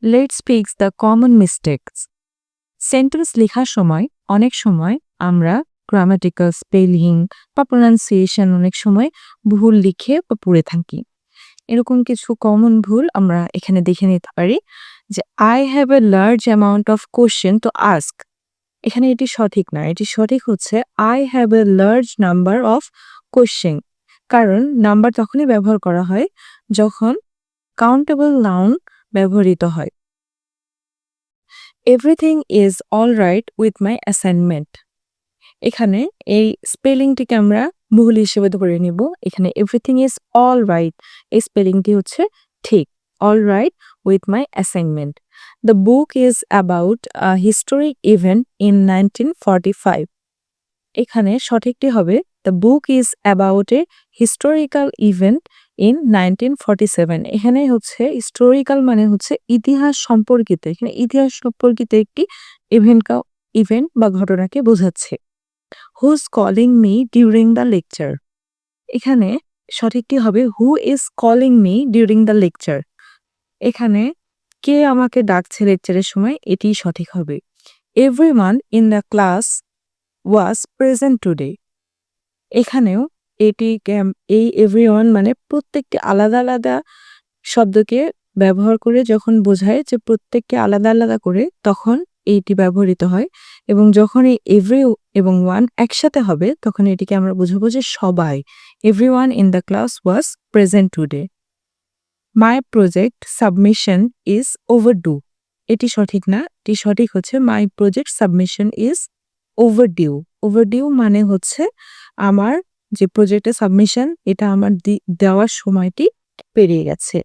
Let's fix the common mistakes. Sentence লেখার সময় অনেক সময় আমরা গ্রামাটিক্যাল স্পেলিং বা প্রোনাউন্সিয়েশন অনেক সময় ভুল লিখে বা পড়ে থাকি। এরকম কিছু কমন ভুল আমরা এখানে দেখে নিতে পারি যে I have a large amount of question to ask. এখানে এটি সঠিক না, এটি সঠিক হচ্ছে I have a large number of question. কারণ নাম্বার তখনই ব্যবহার করা হয় যখন কাউন্টেবল নাউন ব্যবহৃত হয়। Everything is all right with my assignment. এখানে এই স্পেলিংটিকে আমরা ভুল হিসেবে ধরে নিব। এখানে এভরিথিং ইজ অল রাইট, এই স্পেলিংটি হচ্ছে ঠিক। All right with my assignment. The book is about a historic event in 1945। এখানে সঠিকটি হবে the book is about a historical event in 1947। এখানে হচ্ছে হিস্টোরিক্যাল মানে হচ্ছে ইতিহাস সম্পর্কিত। এখানে ইতিহাস সম্পর্কিত একটি ইভেন্ট বা ঘটনাকে বোঝাচ্ছে। Whose calling me during the lecture. এখানে সঠিকটি হবে who is calling me during the lecture. এখানে কে আমাকে ডাকছে লেকচারের সময়, এটি সঠিক হবে। Everyone in the class was present today. এখানেও এই এভরিওয়ান মানে প্রত্যেকটি আলাদা আলাদা শব্দকে ব্যবহার করে যখন বোঝায় যে প্রত্যেককে আলাদা আলাদা করে, তখন এইটি ব্যবহৃত হয়। এবং যখন এই এভরি এবং ওয়ান একসাথে হবে তখন এটিকে আমরা বুঝাবো যে সবাই। Everyone in the class was present today. My project submission is overdo. এটি সঠিক না, এটি সঠিক হচ্ছে my project submission is overdue. Overdue মানে হচ্ছে আমার যে প্রজেক্টের সাবমিশন এটা আমার দেওয়ার সময়টি পেরিয়ে গেছে।